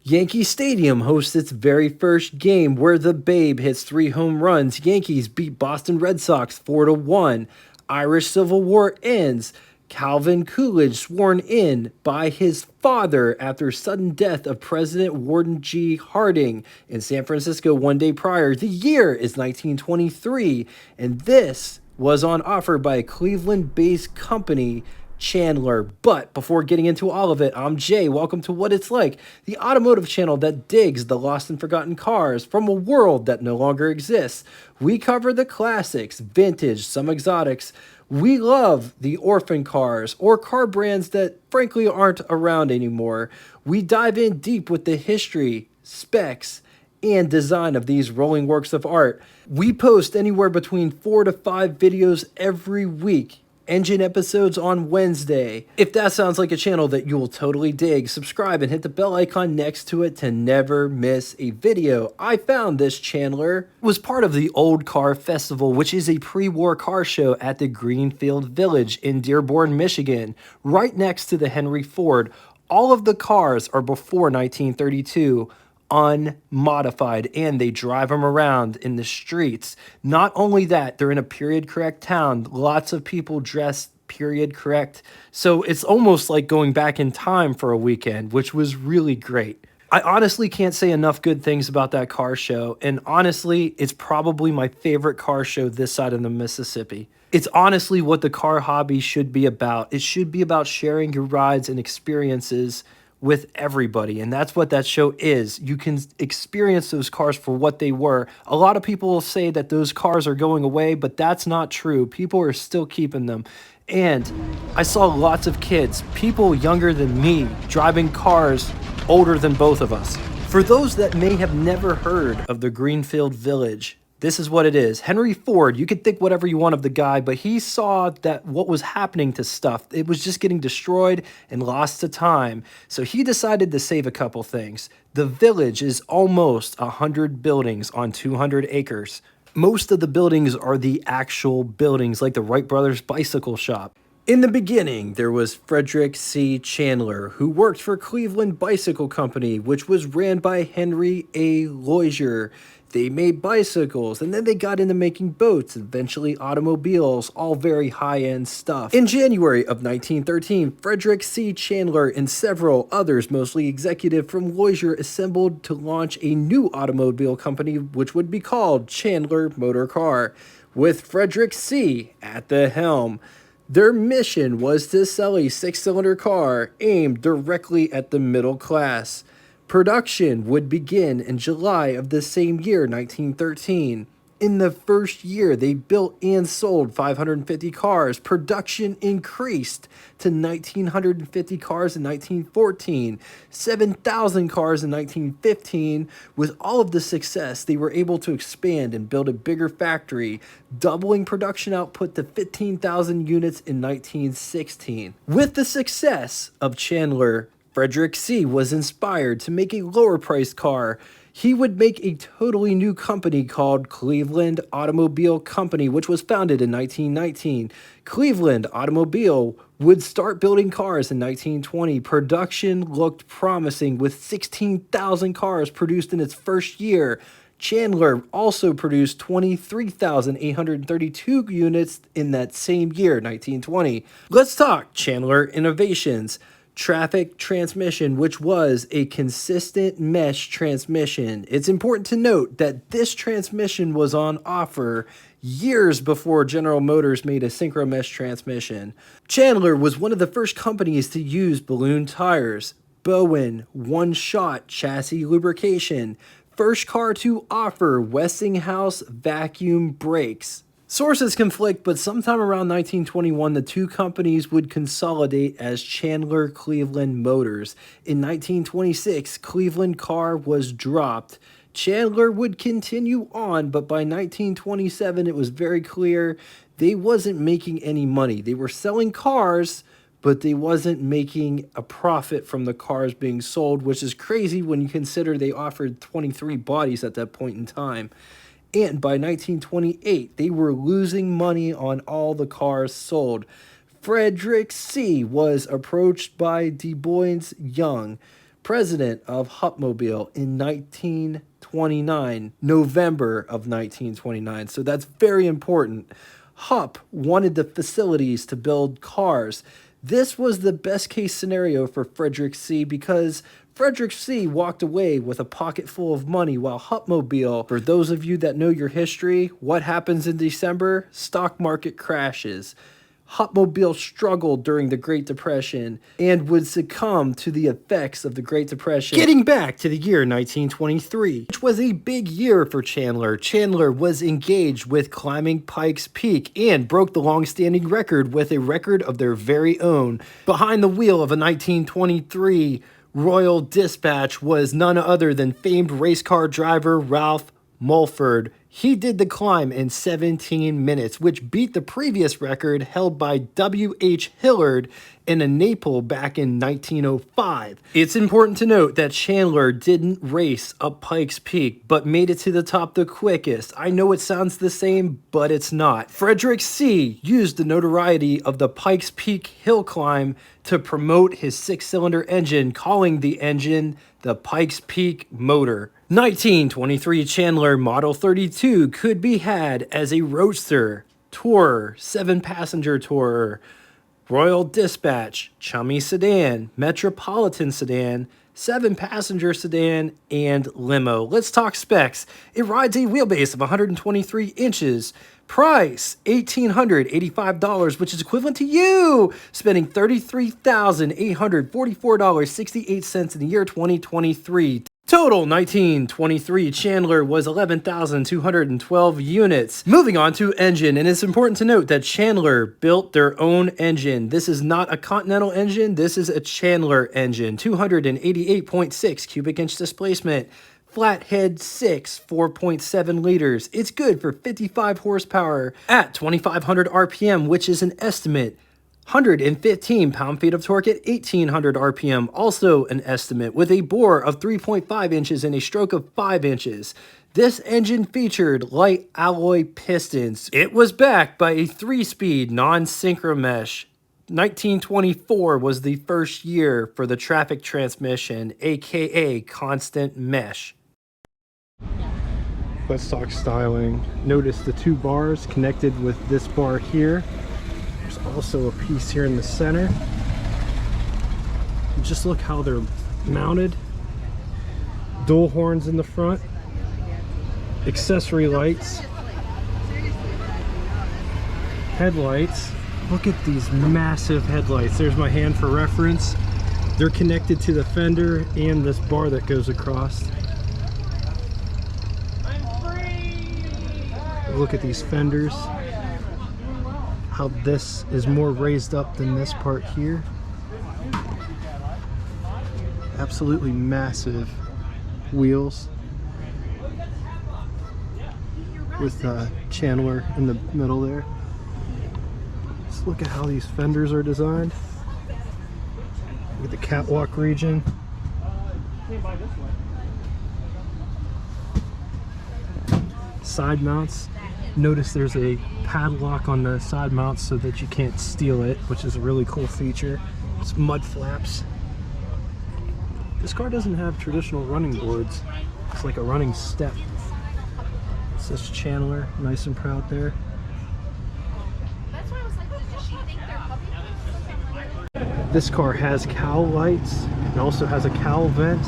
Yankee Stadium hosts its very first game where the Babe hits 3 home runs. Yankees beat Boston Red Sox 4-1. Irish Civil War ends. Calvin Coolidge sworn in by his father after sudden death of President Warden G. Harding in San Francisco one day prior. The year is 1923, and this was on offer by a Cleveland-based company, Chandler. But before getting into all of it, I'm Jay. Welcome to What It's Like, the automotive channel that digs the lost and forgotten cars from a world that no longer exists. We cover the classics, vintage, some exotics. We love the orphan cars or car brands that frankly aren't around anymore. We dive in deep with the history, specs, and design of these rolling works of art. We post anywhere between 4 to 5 videos every week. Engine episodes on Wednesday. If that sounds like a channel that you will totally dig, subscribe and hit the bell icon next to it to never miss a video. I found this Chandler was part of the Old Car Festival, which is a pre-war car show at the Greenfield Village in Dearborn, Michigan, right next to the Henry Ford. All of the cars are before 1932. Unmodified, and they drive them around in the streets. Not only that, they're in a period correct town. Lots of people dressed period correct. So it's almost like going back in time for a weekend, which was really great. I honestly can't say enough good things about that car show, and honestly, it's probably my favorite car show this side of the Mississippi. It's honestly what the car hobby should be about. It should be about sharing your rides and experiences with everybody, and that's what that show is. You can experience those cars for what they were. A lot of people will say that those cars are going away, but that's not true. People are still keeping them. And I saw lots of kids, people younger than me, driving cars older than both of us. For those that may have never heard of the Greenfield Village, this is what it is. Henry Ford, you can think whatever you want of the guy, but he saw that what was happening to stuff, it was just getting destroyed and lost to time. So he decided to save a couple things. The village is almost 100 buildings on 200 acres. Most of the buildings are the actual buildings, like the Wright Brothers bicycle shop. In the beginning, there was Frederick C. Chandler, who worked for Cleveland Bicycle Company, which was ran by Henry A. Loisier. They made bicycles, and then they got into making boats, eventually automobiles, all very high-end stuff. In January of 1913, Frederick C. Chandler and several others, mostly executive from Loisier, assembled to launch a new automobile company, which would be called Chandler Motorcar, with Frederick C. at the helm. Their mission was to sell a 6-cylinder car aimed directly at the middle class. Production would begin in July of the same year, 1913. In the first year, they built and sold 550 cars. Production increased to 1,950 cars in 1914, 7,000 cars in 1915. With all of the success, they were able to expand and build a bigger factory, doubling production output to 15,000 units in 1916. With the success of Chandler, Frederick C. was inspired to make a lower-priced car. He would make a totally new company called Cleveland Automobile Company, which was founded in 1919. Cleveland Automobile would start building cars in 1920. Production looked promising with 16,000 cars produced in its first year. Chandler also produced 23,832 units in that same year, 1920. Let's talk Chandler innovations. Traffic transmission, which was a consistent mesh transmission. It's important to note that this transmission was on offer years before General Motors made a synchro mesh transmission. Chandler was one of the first companies to use balloon tires. Bowen, one-shot chassis lubrication. First car to offer Westinghouse vacuum brakes. Sources conflict, but sometime around 1921, the two companies would consolidate as Chandler Cleveland Motors. In 1926, Cleveland Car was dropped. Chandler would continue on, but by 1927, it was very clear they wasn't making any money. They were selling cars, but they wasn't making a profit from the cars being sold, which is crazy when you consider they offered 23 bodies at that point in time. And by 1928, they were losing money on all the cars sold. Frederick C. was approached by Du Bois Young, president of Hupmobile in 1929, November of 1929. So that's very important. Hupp wanted the facilities to build cars. This was the best case scenario for Frederick C. because Frederick C. walked away with a pocket full of money while Hupmobile, for those of you that know your history, what happens in December? Stock market crashes. Hupmobile struggled during the Great Depression and would succumb to the effects of the Great Depression. Getting back to the year 1923, which was a big year for Chandler. Chandler was engaged with climbing Pikes Peak and broke the long-standing record with a record of their very own. Behind the wheel of a 1923 Royal Dispatch was none other than famed race car driver Ralph Mulford. He did the climb in 17 minutes, which beat the previous record held by W.H. Hillard in a Naples back in 1905. It's important to note that Chandler didn't race up Pikes Peak, but made it to the top the quickest. I know it sounds the same, but it's not. Frederick C. used the notoriety of the Pikes Peak hill climb to promote his six-cylinder engine, calling the engine the Pikes Peak motor. 1923 Chandler Model 32 could be had as a roadster, tourer, 7-passenger tourer, Royal Dispatch, chummy sedan, metropolitan sedan, 7-passenger sedan, and limo. Let's talk specs. It rides a wheelbase of 123 inches. Price, $1,885, which is equivalent to you spending $33,844.68 in the year 2023. Total 1923 Chandler was 11,212 units. Moving on to engine, and it's important to note that Chandler built their own engine. This is not a Continental engine, this is a Chandler engine. 288.6 cubic inch displacement. Flathead 6, 4.7 liters. It's good for 55 horsepower at 2,500 RPM, which is an estimate. 115 pound-feet of torque at 1,800 RPM, also an estimate, with a bore of 3.5 inches and a stroke of 5 inches. This engine featured light alloy pistons. It was backed by a 3-speed non-synchromesh. 1924 was the first year for the traffic transmission, aka constant mesh. Let's talk styling. Notice the 2 bars connected with this bar here. There's also a piece here in the center. Just look how they're mounted. Dual horns in the front. Accessory lights. Headlights. Look at these massive headlights. There's my hand for reference. They're connected to the fender and this bar that goes across. Look at these fenders. How this is more raised up than this part here. Absolutely massive wheels with Chandler in the middle there. Just look at how these fenders are designed. Look at the catwalk region. Side mounts. Notice there's a padlock on the side mounts so that you can't steal it, which is a really cool feature. It's mud flaps. This car doesn't have traditional running boards. It's like a running step. It says Chandler, nice and proud there. That's why I was like, does she think they're puppy? This car has cowl lights. It also has a cowl vent.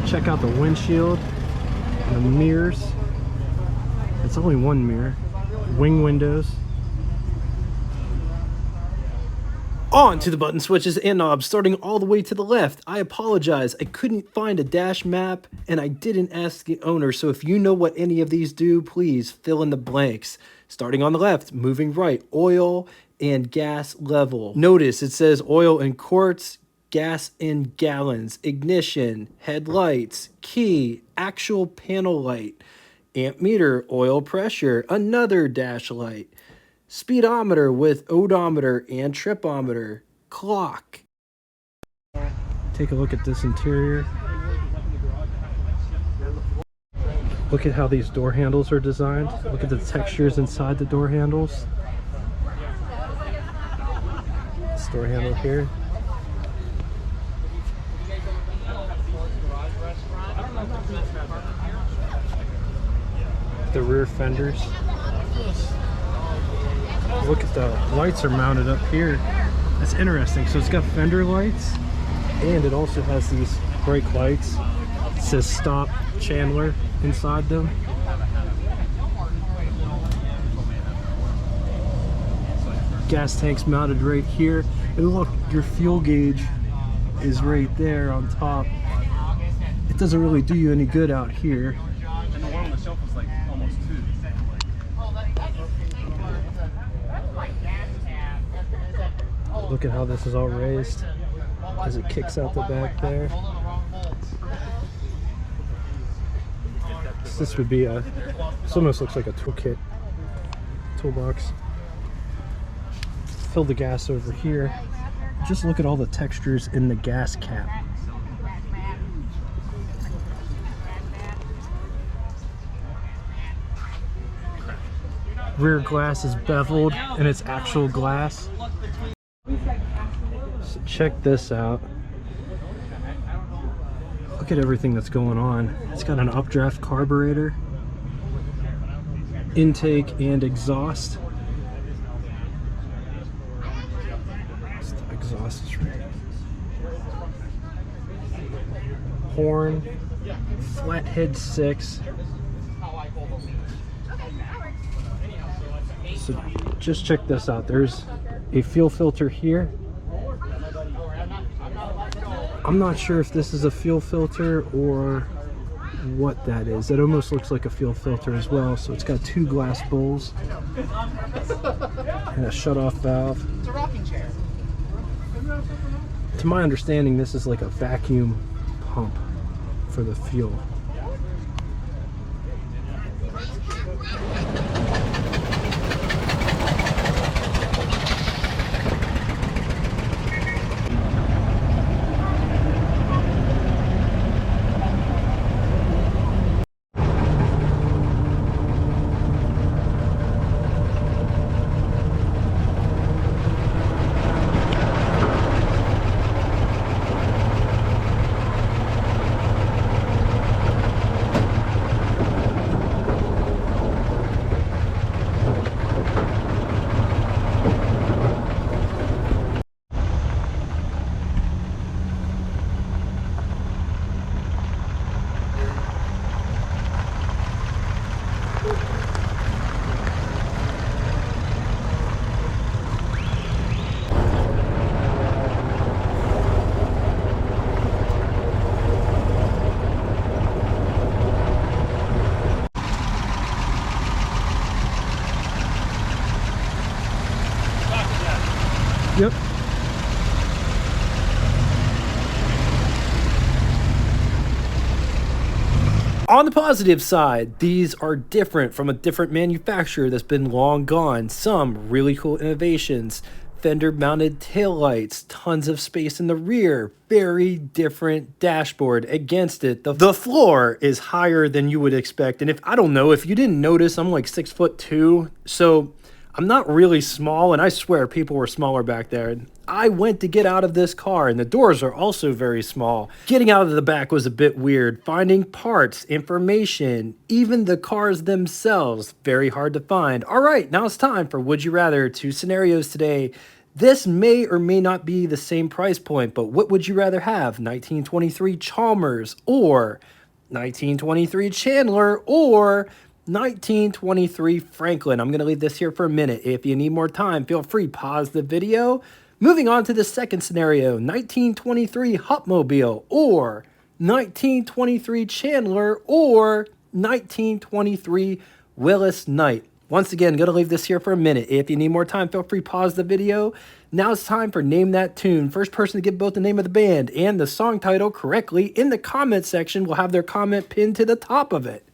Check out the windshield and the mirrors. It's only one mirror. Wing windows. On to the button switches and knobs, starting all the way to the left. I apologize, I couldn't find a dash map and I didn't ask the owner, so if you know what any of these do, please fill in the blanks. Starting on the left, moving right, oil and gas level. Notice it says oil in quarts, gas in gallons, ignition, headlights, key, actual panel light, amp meter, oil pressure, another dash light, speedometer with odometer and tripometer, clock. Take a look at this interior. Look at how these door handles are designed. Look at the textures inside the door handles. This door handle here. rear fenders. Look at the lights are mounted up here. That's interesting. So it's got fender lights, and it also has these brake lights. It says Stop Chandler inside them. Gas tank's mounted right here. And look, your fuel gauge is right there on top. It doesn't really do you any good out here. And the one on the shelf was like almost 2. Look at how this is all raised as it kicks out the back there. This would be this almost looks like a toolkit, toolbox. Fill the gas over here. Just look at all the textures in the gas cap. Rear glass is beveled and it's actual glass. So check this out. Look at everything that's going on. It's got an updraft carburetor, intake and exhaust. The exhaust is right. Horn, flathead 6. So just check this out. There's a fuel filter here. I'm not sure if this is a fuel filter or what that is. It almost looks like a fuel filter as well. So it's got 2 glass bowls and a shut-off valve. It's a rocking chair. To my understanding, this is like a vacuum pump for the fuel. Yep. On the positive side, these are different from a different manufacturer that's been long gone. Some really cool innovations. Fender mounted taillights, tons of space in the rear, very different dashboard. Against it, the floor is higher than you would expect. And if I don't know, if you didn't notice, I'm like 6'2", so I'm not really small, and I swear people were smaller back there. I went to get out of this car, and the doors are also very small. Getting out of the back was a bit weird. Finding parts, information, even the cars themselves, very hard to find. All right, now it's time for Would You Rather. 2 scenarios today. This may or may not be the same price point, but what would you rather have? 1923 Chalmers or 1923 Chandler or 1923 Franklin. I'm going to leave this here for a minute. If you need more time, feel free, pause the video. Moving on to the second scenario, 1923 Hupmobile or 1923 Chandler or 1923 Willis Knight. Once again, going to leave this here for a minute. If you need more time, feel free, pause the video. Now it's time for Name That Tune. First person to get both the name of the band and the song title correctly in the comment section will have their comment pinned to the top of it.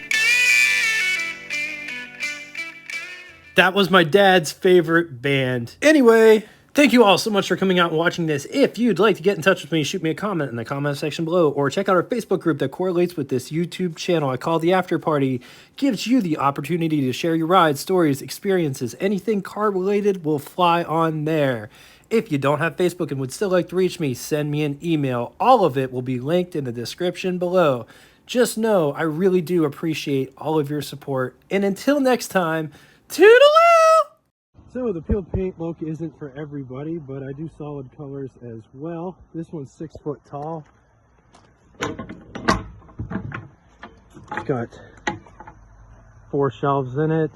That was my dad's favorite band. Anyway, thank you all so much for coming out and watching this. If you'd like to get in touch with me, shoot me a comment in the comment section below, or check out our Facebook group that correlates with this YouTube channel I call The After Party. Gives you the opportunity to share your rides, stories, experiences. Anything car related will fly on there. If you don't have Facebook and would still like to reach me, send me an email. All of it will be linked in the description below. Just know I really do appreciate all of your support. And until next time, toodaloo! So the peeled paint look isn't for everybody, but I do solid colors as well. This one's 6 foot tall. It's got 4 shelves in it.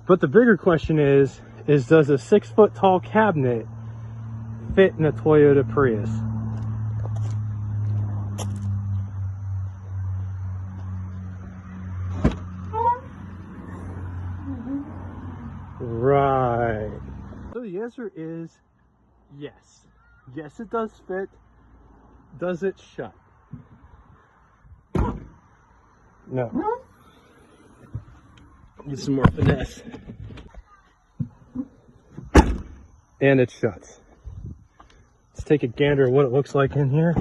But the bigger question is does a 6 foot tall cabinet fit in a Toyota Prius? Right. So the answer is yes. Yes, it does fit. Does it shut? No. Need some more finesse. And it shuts. Let's take a gander at what it looks like in here.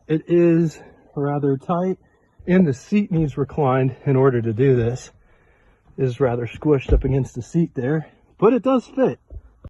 It is rather tight, and the seat needs reclined in order to do this. It is rather squished up against the seat there, but it does fit.